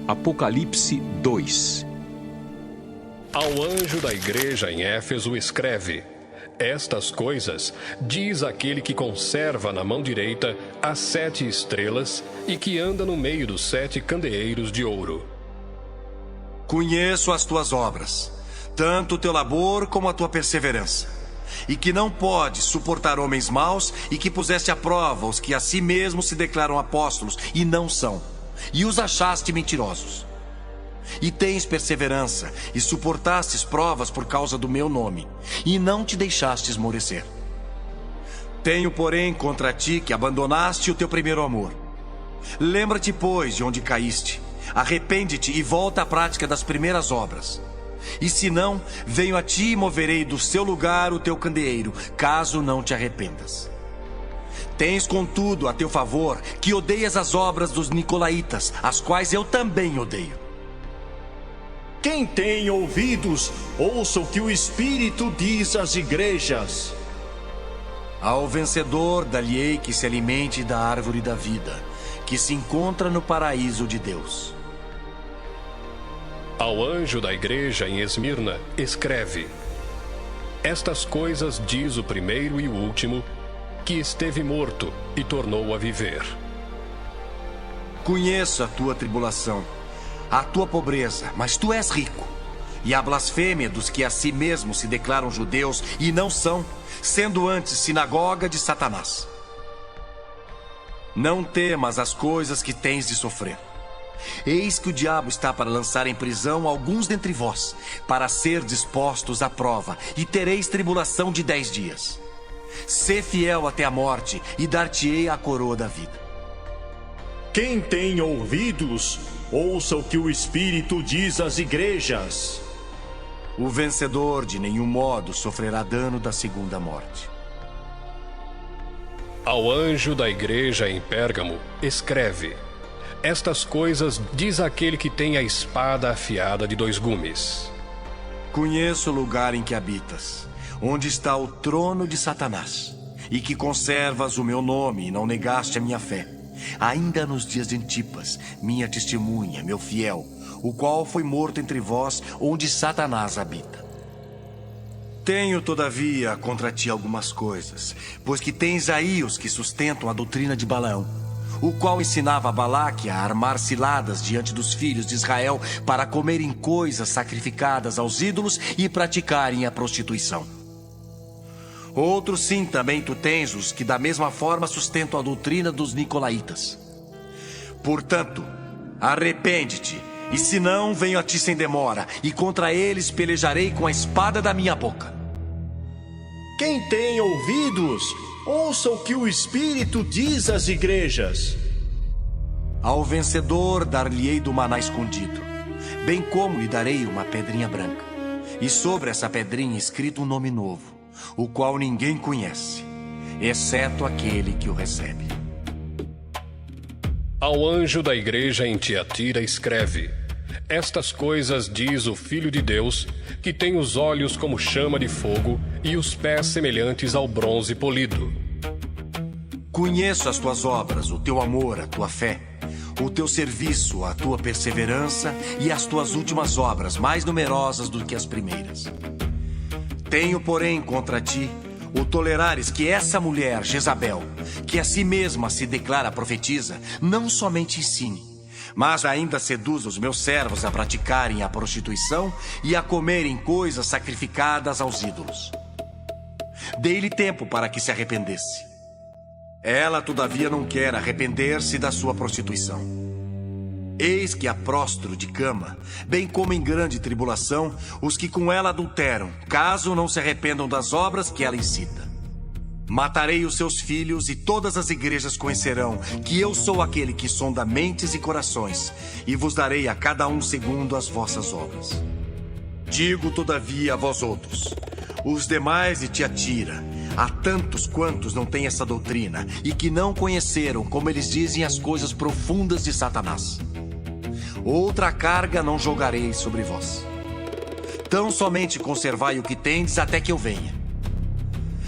Apocalipse 2. Ao anjo da igreja em Éfeso escreve: Estas coisas diz aquele que conserva na mão direita as 7 estrelas e que anda no meio dos 7 candeeiros de ouro. Conheço as tuas obras, tanto o teu labor como a tua perseverança, e que não podes suportar homens maus, e que puseste à prova os que a si mesmos se declaram apóstolos e não são, e os achaste mentirosos. E tens perseverança, e suportastes provas por causa do meu nome, e não te deixaste esmorecer. Tenho, porém, contra ti que abandonaste o teu primeiro amor. Lembra-te, pois, de onde caíste. Arrepende-te e volta à prática das primeiras obras. E se não, venho a ti e moverei do seu lugar o teu candeeiro, caso não te arrependas. Tens, contudo, a teu favor, que odeias as obras dos nicolaítas, as quais eu também odeio. Quem tem ouvidos, ouça o que o Espírito diz às igrejas. Ao vencedor, dar-lhe-ei que se alimente da árvore da vida, que se encontra no paraíso de Deus. Ao anjo da igreja em Esmirna escreve: Estas coisas diz o primeiro e o último, que esteve morto e tornou a viver. Conheço a tua tribulação, a tua pobreza, mas tu és rico, e a blasfêmia dos que a si mesmos se declaram judeus e não são, sendo antes sinagoga de Satanás. Não temas as coisas que tens de sofrer. Eis que o diabo está para lançar em prisão alguns dentre vós, para ser dispostos à prova, e tereis tribulação de 10 dias. Sê fiel até a morte, e dar-te-ei a coroa da vida. Quem tem ouvidos, ouça o que o Espírito diz às igrejas. O vencedor de nenhum modo sofrerá dano da segunda morte. Ao anjo da igreja em Pérgamo escreve: Estas coisas diz aquele que tem a espada afiada de 2 gumes. Conheço o lugar em que habitas, onde está o trono de Satanás, e que conservas o meu nome e não negaste a minha fé, ainda nos dias de Antipas, minha testemunha, meu fiel, o qual foi morto entre vós, onde Satanás habita. Tenho, todavia, contra ti algumas coisas, pois que tens aí os que sustentam a doutrina de Balaão, o qual ensinava a Balaque a armar ciladas diante dos filhos de Israel para comerem coisas sacrificadas aos ídolos e praticarem a prostituição. Outros sim, também tu tens os que da mesma forma sustentam a doutrina dos nicolaítas. Portanto, arrepende-te, e se não, venho a ti sem demora, e contra eles pelejarei com a espada da minha boca. Quem tem ouvidos, ouça o que o Espírito diz às igrejas. Ao vencedor dar-lhe-ei do maná escondido, bem como lhe darei uma pedrinha branca, e sobre essa pedrinha escrito um nome novo, o qual ninguém conhece, exceto aquele que o recebe. Ao anjo da igreja em Tiatira escreve: Estas coisas diz o Filho de Deus, que tem os olhos como chama de fogo e os pés semelhantes ao bronze polido. Conheço as tuas obras, o teu amor, a tua fé, o teu serviço, a tua perseverança e as tuas últimas obras, mais numerosas do que as primeiras. Tenho, porém, contra ti o tolerares que essa mulher, Jezabel, que a si mesma se declara profetisa, não somente ensine, mas ainda seduz os meus servos a praticarem a prostituição e a comerem coisas sacrificadas aos ídolos. Dei-lhe tempo para que se arrependesse. Ela, todavia, não quer arrepender-se da sua prostituição. Eis que a prostro de cama, bem como em grande tribulação, os que com ela adulteram, caso não se arrependam das obras que ela incita. Matarei os seus filhos, e todas as igrejas conhecerão que eu sou aquele que sonda mentes e corações, e vos darei a cada um segundo as vossas obras. Digo, todavia, a vós outros, os demais de Tiatira, há tantos quantos não têm essa doutrina, e que não conheceram, como eles dizem, as coisas profundas de Satanás. Outra carga não jogarei sobre vós. Tão somente conservai o que tendes até que eu venha.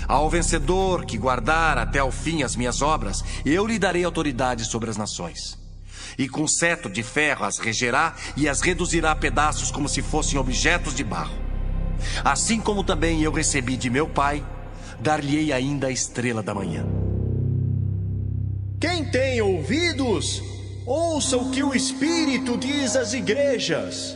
Ao vencedor que guardar até ao fim as minhas obras, eu lhe darei autoridade sobre as nações. e com cetro de ferro as regerá e as reduzirá a pedaços como se fossem objetos de barro. Assim como também eu recebi de meu Pai, dar-lhe-ei ainda a estrela da manhã. Quem tem ouvidos, ouça o que o Espírito diz às igrejas.